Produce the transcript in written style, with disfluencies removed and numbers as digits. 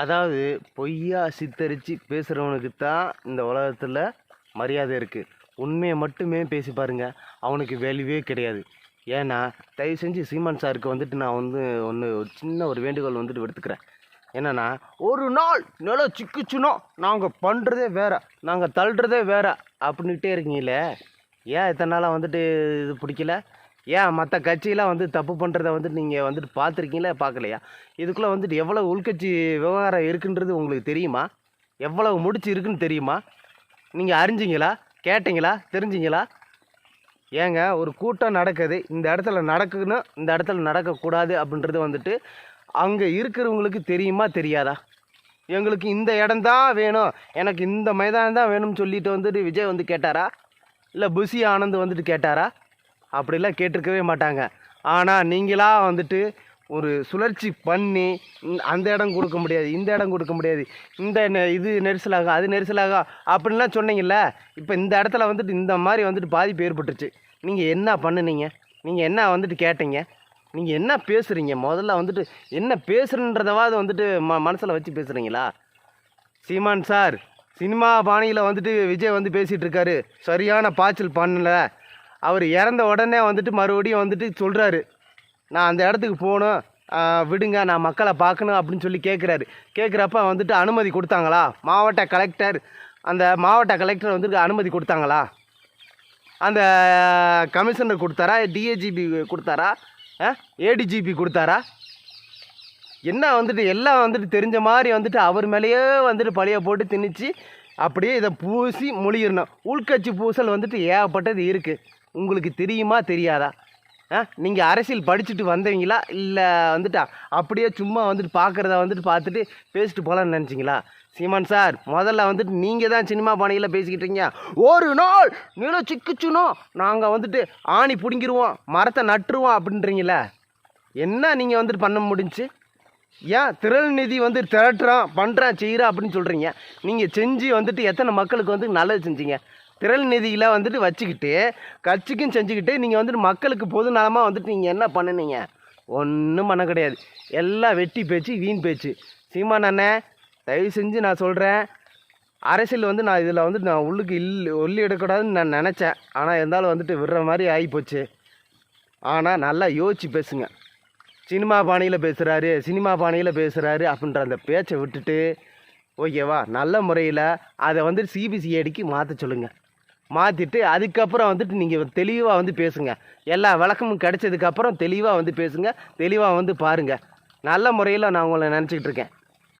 அதாவது பொய்யா சித்தரித்து பேசுகிறவனுக்கு தான் இந்த உலகத்தில் மரியாதை இருக்குது. உண்மையை மட்டுமே பேசி பாருங்க, அவனுக்கு வேல்யூவே கிடையாது. ஏன்னா தயவு செஞ்சு சீமான் சாருக்கு வந்துட்டு நான் வந்து ஒரு சின்ன ஒரு வேண்டுகோள் வந்துட்டு எடுத்துக்கிறேன். என்னென்னா, ஒரு நாள் நிலம் சிக்குச்சுனோ நாங்கள் பண்ணுறதே வேறு, நாங்கள் தள்ளுறதே வேறு அப்படின்ட்டே இருக்கீங்களே, ஏன் இத்தனை நாளாக வந்துட்டு இது பிடிக்கல? ஏன் மற்ற கட்சியெலாம் வந்து தப்பு பண்ணுறத வந்துட்டு நீங்கள் வந்துட்டு பார்த்துருக்கீங்களா, பார்க்கலையா? இதுக்குள்ளே வந்துட்டு எவ்வளோ உள்கட்சி விவகாரம் இருக்குன்றது உங்களுக்கு தெரியுமா? எவ்வளவு முடிச்சு இருக்குன்னு தெரியுமா? நீங்கள் அறிஞ்சிங்களா, கேட்டிங்களா, தெரிஞ்சிங்களா? ஏங்க, ஒரு கூட்டம் நடக்குது, இந்த இடத்துல நடக்கணும், இந்த இடத்துல நடக்கக்கூடாது அப்படின்றது வந்துட்டு அங்கே இருக்கிறவங்களுக்கு தெரியுமா, தெரியாதா? எங்களுக்கு இந்த இடம்தான் வேணும், எனக்கு இந்த மைதானம் தான் வேணும்னு சொல்லிட்டு வந்துட்டு விஜய் வந்து கேட்டாரா? இல்லை புஷி ஆனந்த் வந்துட்டு கேட்டாரா? அப்படிலாம் கேட்டிருக்கவே மாட்டாங்க. ஆனால் நீங்களாக வந்துட்டு ஒரு சுழற்சி பண்ணி அந்த இடம் கொடுக்க முடியாது, இந்த இடம் கொடுக்க முடியாது, இந்த இது நெரிசலாகும், அது நெரிசலாகும் அப்படின்லாம் சொன்னீங்கல்ல. இப்போ இந்த இடத்துல வந்துட்டு இந்த மாதிரி வந்துட்டு பாதிப்பு ஏற்பட்டுருச்சு. நீங்கள் என்ன பண்ணுனீங்க? நீங்கள் என்ன வந்துட்டு கேட்டீங்க? நீங்கள் என்ன பேசுகிறீங்க? முதல்ல வந்துட்டு என்ன பேசுகிறன்றதாவது வந்துட்டு மனசில் வச்சு பேசுகிறீங்களா? சீமான் சார் சினிமா பாணியில் வந்துட்டு விஜய் வந்து பேசிகிட்டு இருக்காரு, சரியான பாய்ச்சல் பண்ணல. அவர் இறந்த உடனே வந்துட்டு மறுபடியும் வந்துட்டு சொல்கிறாரு, நான் அந்த இடத்துக்கு போகணும், விடுங்க, நான் மக்களை பார்க்கணும் அப்படின்னு சொல்லி கேட்குறப்ப வந்துட்டு அனுமதி கொடுத்தாங்களா? மாவட்ட கலெக்டர் வந்துட்டு அனுமதி கொடுத்தாங்களா? அந்த கமிஷனர் கொடுத்தாரா? டிஏஜிபி கொடுத்தாரா? ஏடிஜிபி கொடுத்தாரா? என்ன வந்துட்டு எல்லாம் வந்துட்டு தெரிஞ்ச மாதிரி வந்துட்டு அவர் மேலேயே வந்துட்டு பழைய போட்டு திணிச்சு அப்படியே இதை பூசி மொழியிடணும். உள்கட்சி பூசல் வந்துட்டு ஏகப்பட்டது இருக்குது. உங்களுக்கு தெரியுமா, தெரியாதா? நீங்கள் அரசியல் படிச்சுட்டு வந்தீங்களா, இல்லை வந்துட்டா அப்படியே சும்மா வந்துட்டு பார்க்குறத வந்துட்டு பார்த்துட்டு பேசிட்டு போகலான்னு நினச்சிங்களா? சீமான் சார், முதல்ல வந்துட்டு நீங்கள் தான் சினிமா பாணியில் பேசிக்கிட்டீங்க. ஒரு நாள் நிலம் சிக்குச்சுனோ நாங்கள் வந்துட்டு ஆணி பிடுங்கிடுவோம், மரத்தை நட்டுருவோம் அப்படின்றீங்களே, என்ன நீங்கள் வந்துட்டு பண்ண முடிஞ்சு? ஏன் திரள் நிதி வந்து திரட்டுறான், பண்ணுறான், செய்கிறான் அப்படின்னு சொல்கிறீங்க. நீங்கள் செஞ்சு வந்துட்டு எத்தனை மக்களுக்கு வந்து நல்லது செஞ்சீங்க? திரள் நிதியில் வந்துட்டு வச்சுக்கிட்டு கட்சிக்கும் செஞ்சுக்கிட்டு நீங்கள் வந்துட்டு மக்களுக்கு பொது நலமாக வந்துட்டு நீங்கள் என்ன பண்ணினீங்க? ஒன்றும் பண்ண கிடையாது. எல்லாம் வெட்டி பேச்சு, வீண் பேச்சு. சீமான் அண்ணன், தயவு செஞ்சு நான் சொல்கிறேன், அரசியல் வந்து நான் இதில் வந்துட்டு நான் உள்ளுக்கு ஒல்லி எடுக்கக்கூடாதுன்னு நான் நினச்சேன். ஆனால் இருந்தாலும் வந்துட்டு விடுற மாதிரி ஆகிப்போச்சு. ஆனால் நல்லா யோசிச்சு பேசுங்க. சினிமா பாணியில் பேசுகிறாரு அப்படின்ற அந்த பேச்சை விட்டுட்டு, ஓகேவா, நல்ல முறையில் அதை வந்துட்டு சிபிசிஐடிக்கு மாற்ற சொல்லுங்கள். மாற்றிட்டு அதுக்கப்புறம் வந்துட்டு நீங்கள் தெளிவாக வந்து பேசுங்க. எல்லா விளக்கமும் கிடைச்சதுக்கப்புறம் தெளிவாக வந்து பேசுங்க, தெளிவாக வந்து பாருங்கள். நல்ல முறையில் நான் உங்களை நினச்சிக்கிட்டு இருக்கேன்.